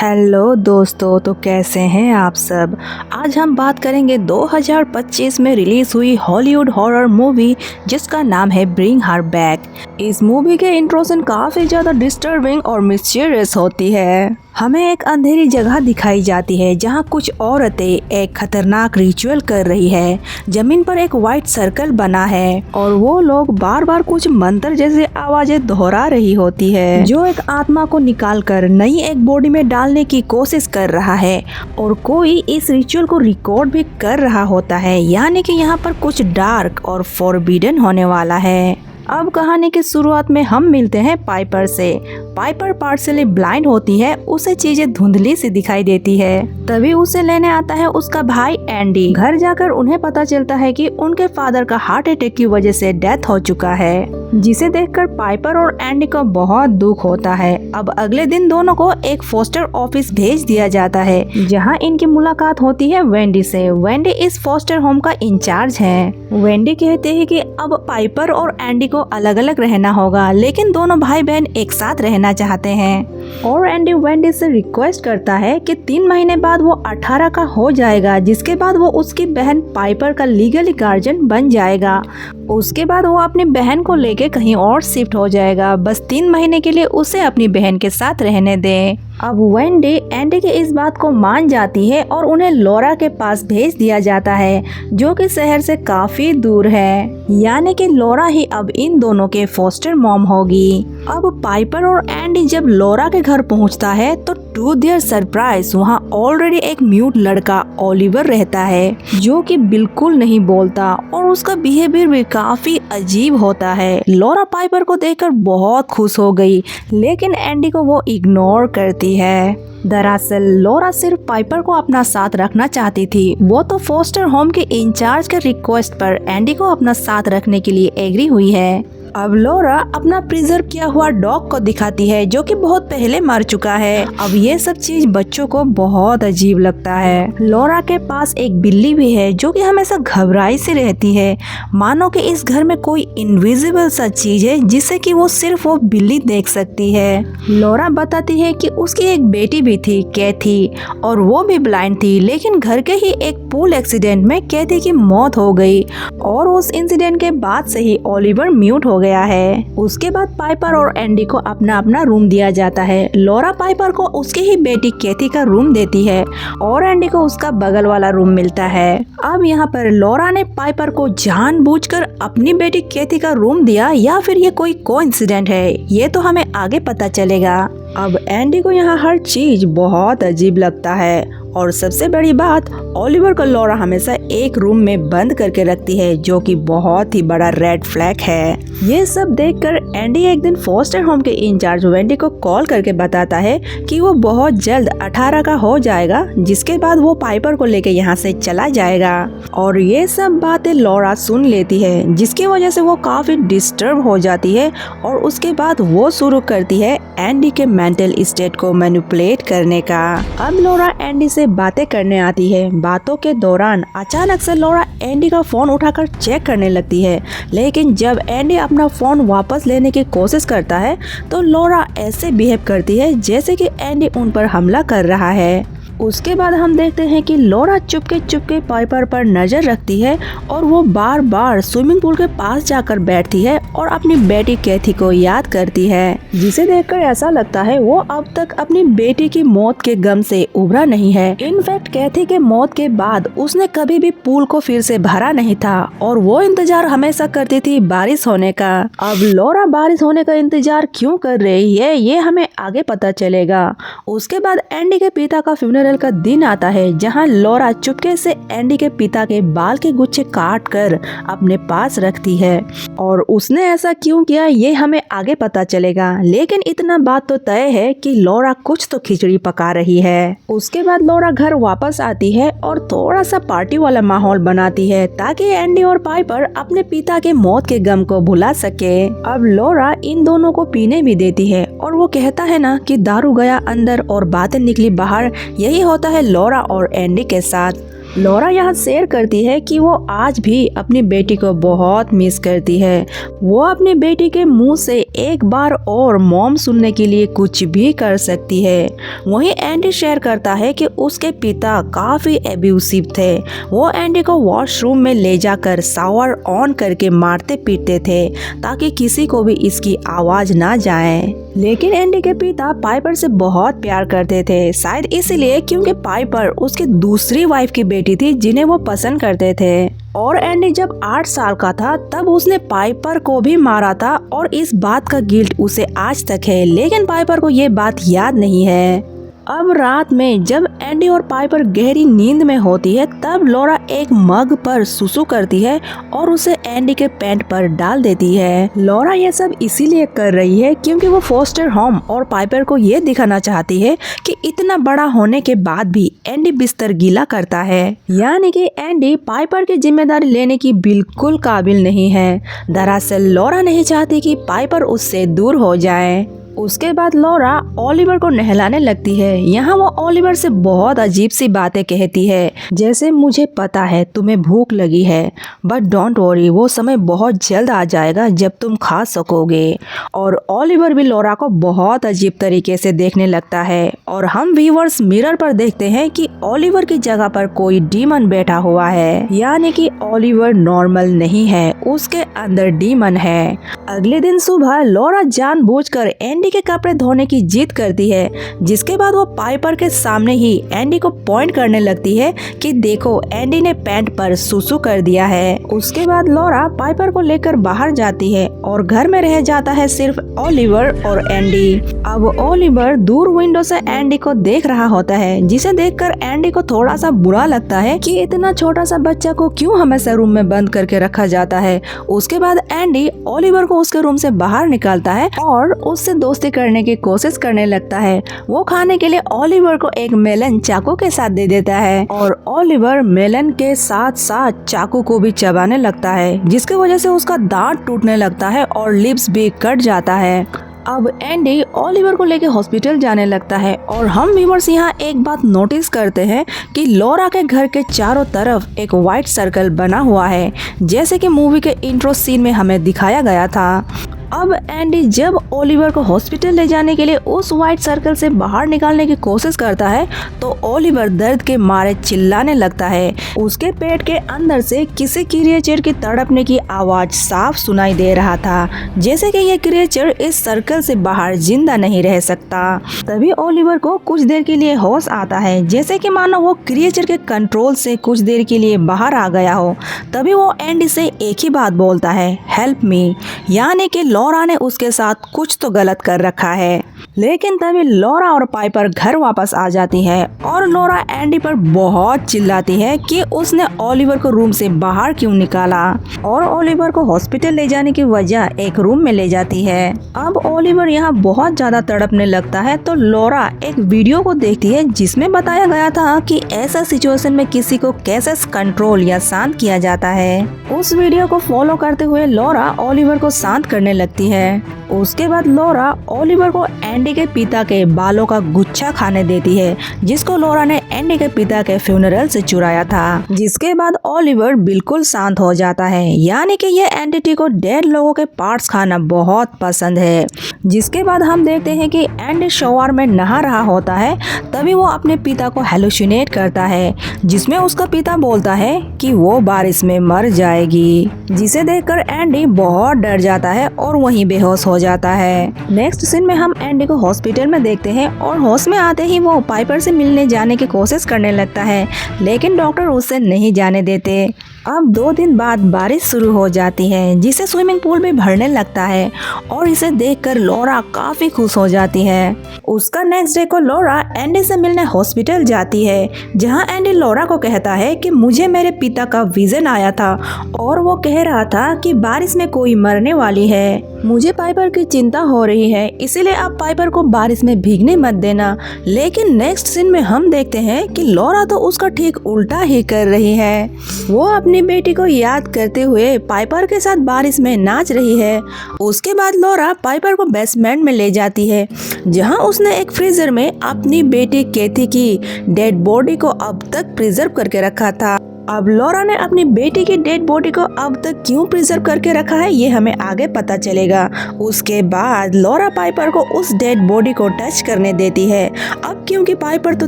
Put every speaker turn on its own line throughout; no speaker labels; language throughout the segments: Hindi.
हेलो दोस्तों, तो कैसे हैं आप सब। आज हम बात करेंगे 2025 में रिलीज हुई हॉलीवुड हॉरर मूवी जिसका नाम है ब्रिंग हर बैक। इस मूवी के इंट्रोडक्शन काफ़ी ज़्यादा डिस्टर्बिंग और मिस्टीरियस होती है। हमें एक अंधेरी जगह दिखाई जाती है जहां कुछ औरतें एक खतरनाक रिचुअल कर रही है। जमीन पर एक वाइट सर्कल बना है और वो लोग बार बार कुछ मंत्र जैसी आवाजें दोहरा रही होती है जो एक आत्मा को निकालकर नई एक बॉडी में डालने की कोशिश कर रहा है। और कोई इस रिचुअल को रिकॉर्ड भी कर रहा होता है, यानी कि यहाँ पर कुछ डार्क और फॉरबिडन होने वाला है। अब कहानी की शुरुआत में हम मिलते हैं पाइपर से। पाइपर पार्शियली ब्लाइंड होती है, उसे चीजें धुंधली सी दिखाई देती है। तभी उसे लेने आता है उसका भाई एंडी। घर जाकर उन्हें पता चलता है कि उनके फादर का हार्ट अटैक की वजह से डेथ हो चुका है, जिसे देखकर पाइपर और एंडी को बहुत दुख होता है। अब अगले दिन दोनों को एक फोस्टर ऑफिस भेज दिया जाता है जहां इनकी मुलाकात होती है वेंडी से। वेंडी इस फोस्टर होम का इंचार्ज है। वेंडी कहते हैं कि अब पाइपर और एंडी को अलग अलग रहना होगा, लेकिन दोनों भाई बहन एक साथ रहना चाहते हैं। और एंडी वेंडी से रिक्वेस्ट करता है कि 3 महीने बाद वो 18 का हो जाएगा, जिसके बाद वो उसकी बहन पाइपर का लीगली गार्जियन बन जाएगा। उसके बाद वो अपनी बहन को लेके कहीं और शिफ्ट हो जाएगा। बस 3 महीने के लिए उसे अपनी बहन के साथ रहने दें। अब वेंडी एंडी की इस बात को मान जाती है और उन्हें लॉरा के पास भेज दिया जाता है, जो कि शहर से काफी दूर है। यानी कि लॉरा ही अब इन दोनों के फोस्टर मॉम होगी। अब पाइपर और एंडी जब लॉरा के घर पहुंचता है तो टू देयर सरप्राइज वहां ऑलरेडी एक म्यूट लड़का ओलिवर रहता है, जो कि बिल्कुल नहीं बोलता और उसका बिहेवियर भी काफी अजीब होता है। लॉरा पाइपर को देखकर बहुत खुश हो गई, लेकिन एंडी को वो इग्नोर करती है। दरअसल लॉरा सिर्फ पाइपर को अपना साथ रखना चाहती थी। वो तो फोस्टर होम के इंचार्ज के रिक्वेस्ट पर एंडी को अपना साथ रखने के लिए एग्री हुई है। अब लॉरा अपना प्रिजर्व किया हुआ डॉग को दिखाती है, जो कि बहुत पहले मर चुका है। अब ये सब चीज बच्चों को बहुत अजीब लगता है। लॉरा के पास एक बिल्ली भी है, जो कि हमेशा घबराई से रहती है, मानो कि इस घर में कोई इनविजिबल सा चीज है जिसे कि वो सिर्फ वो बिल्ली देख सकती है। लॉरा बताती है कि उसकी एक बेटी भी थी, कैथी, और वो भी ब्लाइंड थी, लेकिन घर के ही एक पूल एक्सीडेंट में कैथी की मौत हो गई और उस इंसिडेंट के बाद से ही ओलिवर म्यूट हो गया है। उसके बाद पाइपर और एंडी को अपना अपना रूम दिया जाता है। लॉरा पाइपर को उसकी ही बेटी कैथी का रूम देती है और एंडी को उसका बगल वाला रूम मिलता है। अब यहाँ पर लॉरा ने पाइपर को जानबूझकर अपनी बेटी कैथी का रूम दिया या फिर ये कोई कोइंसिडेंट है, ये तो हमें आगे पता चलेगा। अब एंडी को यहाँ हर चीज बहुत अजीब लगता है और सबसे बड़ी बात, ओलिवर को लॉरा हमेशा एक रूम में बंद करके रखती है, जो कि बहुत ही बड़ा रेड फ्लैग है। ये सब देखकर एंडी एक दिन फोस्टर होम के इंचार्ज वेंडी को कॉल करके बताता है कि वो बहुत जल्द 18 का हो जाएगा, जिसके बाद वो पाइपर को लेके यहाँ से चला जाएगा। और ये सब बातें लॉरा सुन लेती है, जिसकी वजह से वो काफी डिस्टर्ब हो जाती है और उसके बाद वो शुरू करती है एंडी के मेंटल स्टेट को मैनिपुलेट करने का। अब लॉरा एंडी से बातें करने आती है। बातों के दौरान अचानक से लॉरा एंडी का फोन उठाकर चेक करने लगती है, लेकिन जब एंडी अपना फोन वापस लेने की कोशिश करता है तो लॉरा ऐसे बिहेव करती है जैसे कि एंडी उन पर हमला कर रहा है। उसके बाद हम देखते हैं कि लॉरा चुपके पाइपर पर नजर रखती है और वो बार बार स्विमिंग पूल के पास जाकर बैठती है और अपनी बेटी कैथी को याद करती है, जिसे देखकर ऐसा लगता है वो अब तक अपनी बेटी की मौत के गम से उभरा नहीं है। इनफैक्ट कैथी के मौत के बाद उसने कभी भी पूल को फिर से भरा नहीं था और वो इंतजार हमेशा करती थी बारिश होने का। अब लॉरा बारिश होने का इंतजार क्यों कर रही है, ये हमें आगे पता चलेगा। उसके बाद एंडी के पिता का फ्यूनरल का दिन आता है, जहां लॉरा चुपके से एंडी के पिता के बाल के गुच्छे काट कर अपने पास रखती है और उसने ऐसा क्यों किया ये हमें आगे पता चलेगा। लेकिन इतना बात तो तय है कि लॉरा कुछ तो खिचड़ी पका रही है। उसके बाद लॉरा घर वापस आती है और थोड़ा सा पार्टी वाला माहौल बनाती है ताकि एंडी और पाइपर अपने पिता के मौत के गम को भुला सके। अब लॉरा इन दोनों को पीने भी देती है और वो कहता है ना कि दारू गया अंदर और बातें निकली बाहर, यही होता है लॉरा और एंडी के साथ। लॉरा यहाँ शेयर करती है कि वो आज भी अपनी बेटी को बहुत मिस करती है। वो अपनी बेटी के मुंह से एक बार और मॉम सुनने के लिए कुछ भी कर सकती है। वहीं एंडी शेयर करता है कि उसके पिता काफी एब्यूसिव थे। वो एंडी को वॉशरूम में ले जाकर शावर ऑन करके मारते पीटते थे ताकि किसी को भी इसकी आवाज ना जाए। लेकिन एंडी के पिता पाइपर से बहुत प्यार करते थे, शायद इसलिए क्योंकि पाइपर उसकी दूसरी वाइफ की बेटी थी जिन्हें वो पसंद करते थे। और एंडी जब 8 साल का था तब उसने पाइपर को भी मारा था और इस बात का गिल्ट उसे आज तक है, लेकिन पाइपर को ये बात याद नहीं है। अब रात में जब एंडी और पाइपर गहरी नींद में होती है तब लॉरा एक मग पर सुसु करती है और उसे एंडी के पैंट पर डाल देती है। लॉरा ये सब इसीलिए कर रही है क्योंकि वो फोस्टर होम और पाइपर को ये दिखाना चाहती है कि इतना बड़ा होने के बाद भी एंडी बिस्तर गीला करता है, यानी कि एंडी पाइपर की जिम्मेदारी लेने की बिल्कुल काबिल नहीं है। दरअसल लॉरा नहीं चाहती कि पाइपर उससे दूर हो जाए। उसके बाद लॉरा ओलिवर को नहलाने लगती है। यहाँ वो ओलिवर से बहुत अजीब सी बातें कहती है, जैसे मुझे पता है तुम्हें भूख लगी है, बट डोंट वरी, वो समय बहुत जल्द आ जाएगा जब तुम खा सकोगे। और ओलिवर भी लॉरा को बहुत अजीब तरीके से देखने लगता है और हम व्यूअर्स मिरर पर देखते हैं कि ओलिवर की जगह पर कोई डीमन बैठा हुआ है, यानी कि ओलिवर नॉर्मल नहीं है, उसके अंदर डीमन है। अगले दिन सुबह लॉरा जानबूझकर एंडी के कपड़े धोने की जिद करती है, जिसके बाद वो पाइपर के सामने ही एंडी को पॉइंट करने लगती है कि देखो एंडी ने पैंट पर सुसु कर दिया है। उसके बाद लॉरा पाइपर को लेकर बाहर जाती है और घर में रह जाता है सिर्फ ओलिवर और एंडी। अब ओलिवर दूर विंडो से एंडी को देख रहा होता है, जिसे देखकर एंडी को थोड़ा सा बुरा लगता है कि इतना छोटा सा बच्चा को क्यों हमेशा रूम में बंद करके रखा जाता है। उसके बाद एंडी ओलिवर को उसके रूम से बाहर निकालता है और उससे दोस्ती करने की कोशिश करने लगता है। वो खाने के लिए ओलिवर को एक मेलन चाकू के साथ दे देता है और ओलिवर मेलन के साथ साथ चाकू को भी चबाने लगता है, जिसकी वजह से उसका दांत टूटने लगता है और लिप्स भी कट जाता है। अब एंडी ओलिवर को लेकर हॉस्पिटल जाने लगता है और हम व्यूअर्स यहाँ एक बात नोटिस करते हैं कि लॉरा के घर के चारों तरफ एक व्हाइट सर्कल बना हुआ है, जैसे कि मूवी के इंट्रो सीन में हमें दिखाया गया था। अब एंडी जब ओलिवर को हॉस्पिटल ले जाने के लिए उस व्हाइट सर्कल से बाहर निकालने की कोशिश करता है तो ओलिवर दर्द के मारे चिल्लाने लगता है। उसके पेट के अंदर से किसी क्रिएचर की तड़पने की आवाज साफ सुनाई दे रहा था, जैसे कि ये क्रिएचर इस सर्कल से बाहर जिंदा नहीं रह सकता। तभी ओलिवर को कुछ देर के लिए होश आता है, जैसे कि मानो वो क्रिएचर के कंट्रोल से कुछ देर के लिए बाहर आ गया हो। तभी वो एंडी से एक ही बात बोलता है, हेल्प मी, यानी कि लॉरा ने उसके साथ कुछ तो गलत कर रखा है। लेकिन तभी लॉरा और पाइपर घर वापस आ जाती है और लॉरा एंडी पर बहुत चिल्लाती है कि उसने ओलिवर को रूम से बाहर क्यों निकाला और ओलिवर को हॉस्पिटल ले जाने की वजह एक रूम में ले जाती है। अब ओलिवर यहाँ बहुत ज्यादा तड़पने लगता है तो लॉरा एक वीडियो को देखती है जिसमें बताया गया था कि ऐसा सिचुएशन में किसी को कैसे कंट्रोल या शांत किया जाता है। उस वीडियो को फॉलो करते हुए लॉरा ओलिवर को शांत करने लगती है। उसके बाद लॉरा ओलिवर को एंडी के पिता के बालों का गुच्छा खाने देती है, जिसको लॉरा ने एंडी के पिता के फ्यूनरल से चुराया था। जिसके बाद ओलिवर बिल्कुल शांत हो जाता है, यानी कि ये एंटिटी को डेड लोगों के पार्ट्स खाना बहुत पसंद है। जिसके बाद हम देखते हैं कि एंडी शॉवर में नहा रहा होता है, तभी वो अपने पिता को हेलुसिनेट करता है, जिसमें उसका पिता बोलता है कि वो बारिश में मर जाएगी। जिसे देखकर एंडी बहुत डर जाता है और वहीं बेहोश हो जाता है। नेक्स्ट सीन में हम एंडी को हॉस्पिटल में देखते हैं और होश में आते ही वो पाइपर से मिलने जाने की कोशिश करने लगता है, लेकिन डॉक्टर उसे नहीं जाने देते। अब 2 दिन बाद बारिश शुरू हो जाती है, जिसे स्विमिंग पूल भी भरने लगता है और इसे देखकर लॉरा काफी खुश हो जाती है। उसका नेक्स्ट डे को लॉरा एंडी से मिलने हॉस्पिटल जाती है, जहां एंडी लॉरा को कहता है कि मुझे मेरे पिता का विजन आया था और वो कह रहा था कि बारिश में कोई मरने वाली है। मुझे पाइपर की चिंता हो रही है, इसीलिए आप पाइपर को बारिश में भीगने मत देना। लेकिन नेक्स्ट सीन में हम देखते हैं कि लॉरा तो उसका ठीक उल्टा ही कर रही है। वो अपनी अपनी बेटी को याद करते हुए पाइपर के साथ बारिश में नाच रही है। उसके बाद लॉरा पाइपर को बेसमेंट में ले जाती है, जहां उसने एक फ्रीजर में अपनी बेटी कैथी की डेड बॉडी को अब तक प्रिजर्व करके रखा था। अब लॉरा ने अपनी बेटी की डेड बॉडी को अब तक क्यों प्रिजर्व करके रखा है ये हमें आगे पता चलेगा। उसके बाद लॉरा पाइपर को उस डेड बॉडी को टच करने देती है। अब क्योंकि पाइपर तो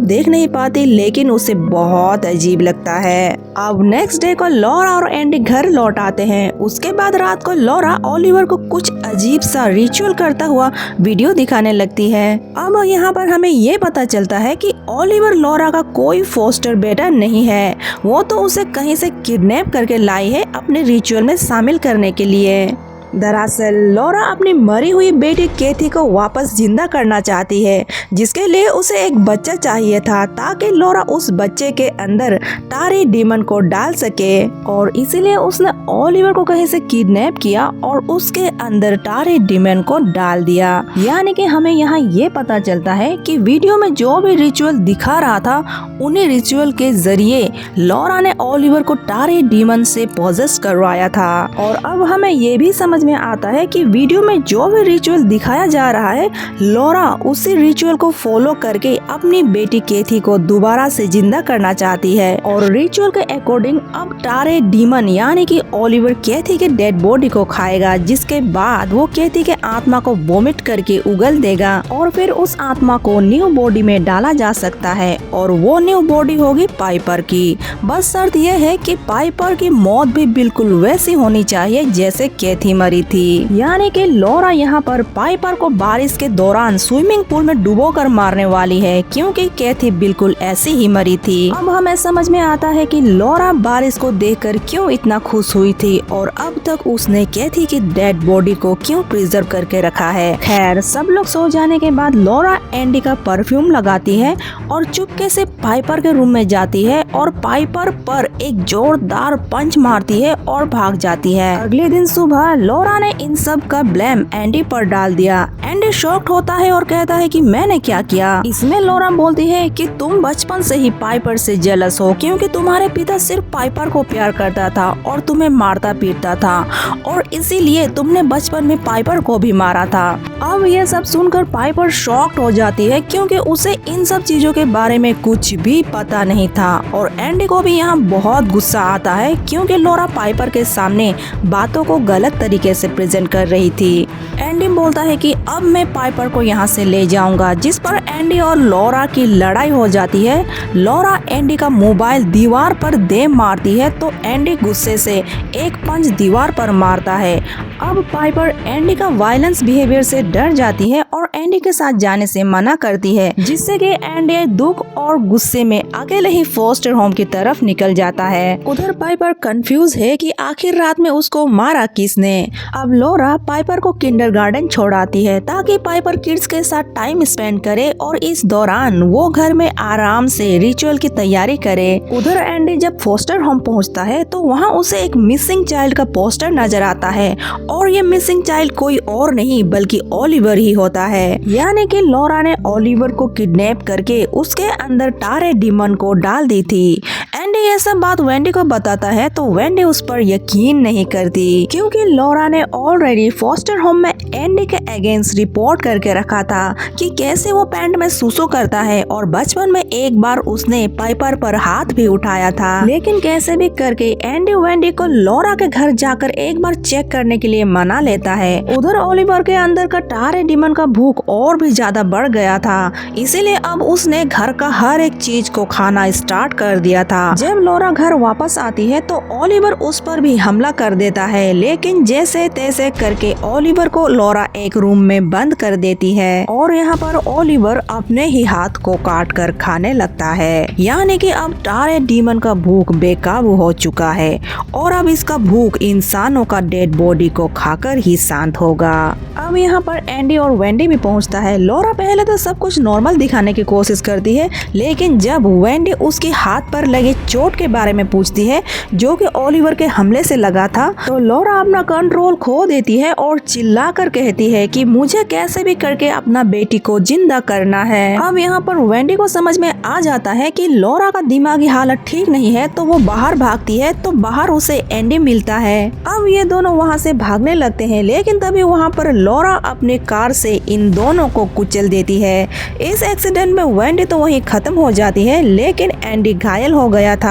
देख नहीं पाती, लेकिन उसे बहुत अजीब लगता है। अब नेक्स्ट डे को लॉरा और एंडी घर लौट आते हैं। उसके बाद रात को लॉरा ओलिवर को कुछ अजीब सा रिचुअल करता हुआ वीडियो दिखाने लगती है। अब यहाँ पर हमें ये पता चलता है कि ओलिवर लॉरा का कोई फोस्टर बेटा नहीं है, वो तो उसे कहीं से किडनैप करके लाई है अपने रिचुअल में शामिल करने के लिए। दरअसल लॉरा अपनी मरी हुई बेटी कैथी को वापस जिंदा करना चाहती है, जिसके लिए उसे एक बच्चा चाहिए था ताकि लॉरा उस बच्चे के अंदर टारी डीमन को डाल सके, और इसीलिए उसने ओलिवर को कहीं से किडनैप किया और उसके अंदर टारी डीमन को डाल दिया। यानी कि हमें यहाँ ये पता चलता है कि वीडियो में जो भी रिचुअल दिखा रहा था, उन्हीं रिचुअल के जरिए लॉरा ने ओलिवर को टारी डीमन से पॉजेस करवाया था। और अब हमें ये भी समझ में आता है कि वीडियो में जो भी रिचुअल दिखाया जा रहा है, लॉरा उसी रिचुअल को फॉलो करके अपनी बेटी कैथी को दोबारा से जिंदा करना चाहती है। और रिचुअल के अकॉर्डिंग अब टारे डीमन यानी कि ओलिवर कैथी के डेड बॉडी को खाएगा, जिसके बाद वो कैथी के आत्मा को वोमिट करके उगल देगा और फिर उस आत्मा को न्यू बॉडी में डाला जा सकता है, और वो न्यू बॉडी होगी पाइपर की। बस शर्त यह है कि पाइपर की मौत भी बिल्कुल वैसी होनी चाहिए जैसे कैथी मरी थी। यानी कि लॉरा यहाँ पर पाइपर को बारिश के दौरान स्विमिंग पूल में डुबोकर मारने वाली है, क्योंकि कैथी बिल्कुल ऐसी ही मरी थी। अब हमें समझ में आता है कि लॉरा बारिश को देखकर क्यों इतना खुश हुई थी और अब तक उसने कैथी की डेड बॉडी को क्यों प्रिजर्व करके रखा है। खैर, सब लोग सो जाने के बाद लॉरा एंडी का परफ्यूम लगाती है और चुपके से पाइपर के रूम में जाती है और पाइपर पर एक जोरदार पंच मारती है और भाग जाती है। अगले दिन सुबह लॉरा ने इन सब का ब्लेम एंडी पर डाल दिया। एंडी शॉक्ड होता है और कहता है कि मैंने क्या किया। इसमें लॉरा बोलती है कि तुम बचपन से ही पाइपर से जेलस हो, क्योंकि तुम्हारे पिता सिर्फ पाइपर को प्यार करता था और तुम्हें मारता पीटता था, और इसीलिए तुमने बचपन में पाइपर को भी मारा था। अब ये सब सुनकर पाइपर शॉक्ड हो जाती है, क्योंकि उसे इन सब चीजों के बारे में कुछ भी पता नहीं था। और एंडी को भी यहाँ बहुत गुस्सा आता है, क्योंकि लॉरा पाइपर के सामने बातों को गलत तरीके से प्रेजेंट कर रही थी। एंडी बोलता है कि अब मैं पाइपर को यहाँ से ले जाऊंगा, जिस पर एंडी और लॉरा की लड़ाई हो जाती है। लॉरा एंडी का मोबाइल दीवार पर दे मारती है, तो एंडी गुस्से से एक पंच दीवार पर मारता है। अब पाइपर एंडी का वायलेंस बिहेवियर से डर जाती है और एंडी के साथ जाने से मना करती है, जिससे कि एंडी दुख और गुस्से में अकेले ही फोस्टर होम की तरफ निकल जाता है। उधर पाइपर कंफ्यूज है कि आखिर रात में उसको मारा किसने। अब लॉरा पाइपर को किंडरगार्टन छोड़ाती है ताकि पाइपर किड्स के साथ टाइम स्पेंड करे और इस दौरान वो घर में आराम से रिचुअल की तैयारी करे। उधर एंडी जब फोस्टर होम पहुंचता है तो वहां उसे एक मिसिंग चाइल्ड का पोस्टर नजर आता है, और ये मिसिंग चाइल्ड कोई और नहीं बल्कि ओलिवर ही होता है। यानी कि लॉरा ने ओलिवर को किडनैप करके उसके अंदर टारे डीमन को डाल दी थी। एंडी ये सब बात वेंडी को बताता है तो वेंडी उस पर यकीन नहीं करती, क्योंकि लॉरा ने ऑलरेडी फोस्टर होम में एंडी के अगेंस्ट रिपोर्ट करके रखा था कि कैसे वो पैंट में सुसु करता है, और बचपन में एक बार उसने पाइपर पर हाथ भी उठाया था। लेकिन कैसे भी करके एंडी वेंडी को लॉरा के घर जाकर एक बार चेक करने के लिए मना लेता है। उधर ओलिवर के अंदर का टारे डीमन का भूख और भी ज्यादा बढ़ गया था, इसीलिए अब उसने घर का हर एक चीज को खाना स्टार्ट कर दिया था। जब लॉरा घर वापस आती है तो ओलिवर उस पर भी हमला कर देता है, लेकिन जैसे तैसे करके ओलिवर को लॉरा एक रूम में बंद कर देती है और यहाँ पर ओलिवर अपने ही हाथ को काट कर खाने लगता है। यानी कि अब टारे डीमन का भूख बेकाबू हो चुका है और अब इसका भूख इंसानों का डेड बॉडी को खाकर ही शांत होगा। अब यहाँ पर एंडी और वेंडी भी पहुँचता है। लॉरा पहले तो सब कुछ नॉर्मल दिखाने की कोशिश करती है, लेकिन जब वेंडी उसके हाथ पर लगे चोट के बारे में पूछती है जो कि ओलिवर के हमले से लगा था, तो लॉरा अपना कंट्रोल खो देती है और चिल्लाकर कहती है कि मुझे कैसे भी करके अपना बेटी को जिंदा करना है। अब यहाँ पर वेंडी को समझ में आ जाता है कि लॉरा का दिमागी हालत ठीक नहीं है, तो वो बाहर भागती है, तो बाहर उसे एंडी मिलता है। अब ये दोनों वहाँ से भागने लगते हैं, लेकिन तभी वहाँ पर लॉरा अपने कार से इन दोनों को कुचल देती है। इस एक्सीडेंट में वेंडी तो वहीं खत्म हो जाती है, लेकिन एंडी घायल हो गया था।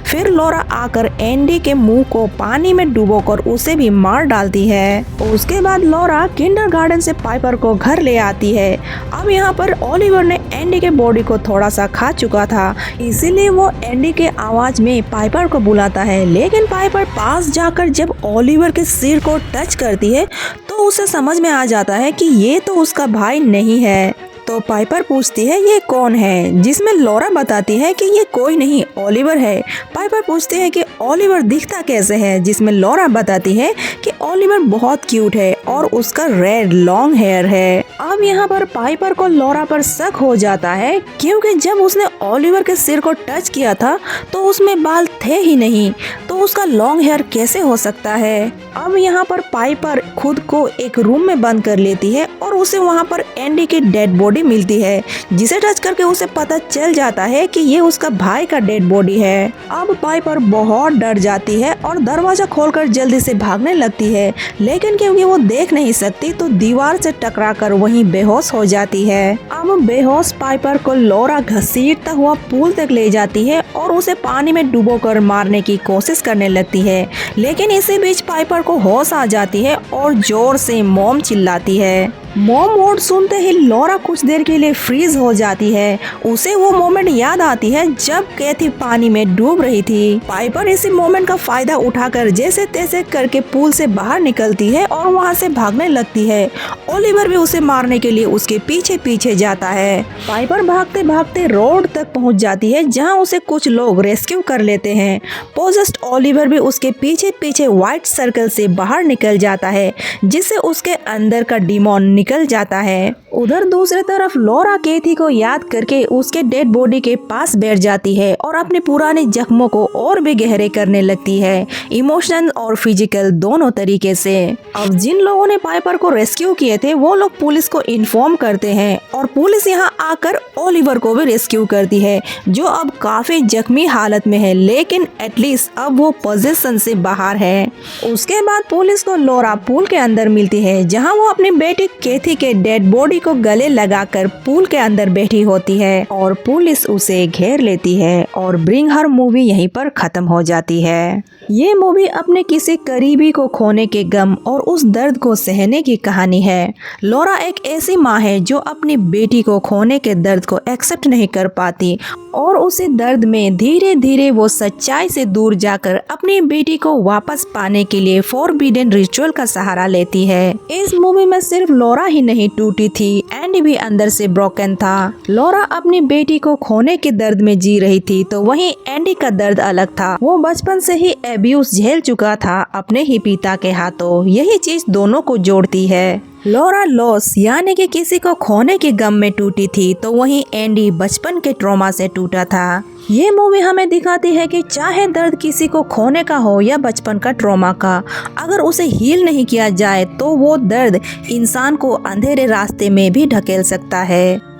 फिर लॉरा आकर एंडी के मुंह को पानी में डुबोकर उसे भी मार डालती है। उसके बाद लॉरा किंडरगार्टन से पाइपर को घर ले आती है। अब यहाँ पर ओलिवर ने एंडी के बॉडी को थोड़ा सा खा चुका था, इसीलिए वो एंडी के आवाज में पाइपर को बुलाता है, लेकिन पाइपर पास जाकर जब ओलिवर के सिर को टच करती है तो उसे समझ में आ जाता है कि ये तो उसका भाई नहीं है। तो पाइपर पूछती है ये कौन है, जिसमें लॉरा बताती है कि ये कोई नहीं ओलिवर है। पाइपर पूछती है कि ओलिवर दिखता कैसे है, जिसमें लॉरा बताती है कि ओलिवर बहुत क्यूट है और उसका रेड लॉन्ग हेयर है। अब यहाँ पर पाइपर को लॉरा पर शक हो जाता है, क्योंकि जब उसने ओलिवर के सिर को टच किया था तो उसमें बाल थे ही नहीं, तो उसका लॉन्ग हेयर कैसे हो सकता है। अब यहाँ पर पाइपर खुद को एक रूम में बंद कर लेती है और उसे वहाँ पर एंडी की डेड बॉडी मिलती है, जिसे टच करके उसे पता चल जाता है कि ये उसका भाई का डेड बॉडी है। अब पाइपर बहुत डर जाती है और दरवाजा खोलकर जल्दी से भागने लगती है, लेकिन क्योंकि वो देख नहीं सकती तो दीवार से टकराकर वहीं बेहोश हो जाती है। अब बेहोश पाइपर को लॉरा घसीटता हुआ पूल तक ले जाती है और उसे पानी में डुबोकर मारने की कोशिश करने लगती है, लेकिन इसी बीच पाइपर को होश आ जाती है और जोर से मॉम चिल्लाती है। मॉम वर्ड सुनते ही लॉरा कुछ देर के लिए फ्रीज हो जाती है। उसे वो मोमेंट याद आती है जब कैथी पानी में डूब रही थी। पाइपर इसी मोमेंट का फायदा उठाकर जैसे तैसे करके पूल से बाहर निकलती है और वहाँ से भागने लगती है। ओलिवर भी उसे मारने के लिए उसके पीछे पीछे जाता है। पाइपर भागते भागते रोड तक पहुँच जाती है, जहाँ उसे कुछ लोग रेस्क्यू कर लेते हैं। पोजेस्ड ओलिवर भी उसके पीछे पीछे व्हाइट सर्कल से बाहर निकल जाता है, जिससे उसके अंदर का डिमॉन निकल जाता है। उधर दूसरी तरफ लॉरा कैथी को याद करके उसके डेड बॉडी के पास बैठ जाती है और अपने पुराने जख्मों को और भी गहरे करने लगती है, इमोशनल और फिजिकल दोनों तरीके से। अब जिन लोगों ने पाइपर को रेस्क्यू किए थे वो लोग पुलिस को इन्फॉर्म करते हैं और पुलिस यहाँ आकर ओलिवर को भी रेस्क्यू करती है, जो अब काफी जख्मी हालत में है, लेकिन एटलीस्ट अब वो पोजीशन से बाहर है। उसके बाद पुलिस को लॉरा पूल के अंदर मिलती है, जहाँ वो अपनी बेटी कैथी के डेड बॉडी को गले लगाकर पूल के अंदर बैठी होती है और पुलिस उसे घेर लेती है और ब्रिंग हर मूवी यहीं पर खत्म हो जाती है। ये मूवी अपने किसी करीबी को खोने के गम और उस दर्द को सहने की कहानी है। लॉरा एक ऐसी माँ है जो अपनी बेटी को खोने के दर्द को एक्सेप्ट नहीं कर पाती और उसी दर्द में धीरे धीरे वो सच्चाई से दूर जाकर अपनी बेटी को वापस पाने के लिए फॉरबिडन रिचुअल का सहारा लेती है। इस मूवी में सिर्फ लॉरा ही नहीं टूटी थी, एंडी भी अंदर से ब्रोकन था। लॉरा अपनी बेटी को खोने के दर्द में जी रही थी, तो वहीं एंडी का दर्द अलग था। वो बचपन से ही एब्यूज झेल चुका था अपने ही पिता के हाथों। यही चीज दोनों को जोड़ती है। लॉरा लॉस यानी कि किसी को खोने के गम में टूटी थी, तो वहीं एंडी बचपन के ट्रॉमा से टूटा था। ये मूवी हमें दिखाती है कि चाहे दर्द किसी को खोने का हो या बचपन का ट्रॉमा का, अगर उसे हील नहीं किया जाए तो वो दर्द इंसान को अंधेरे रास्ते में भी ढकेल सकता है।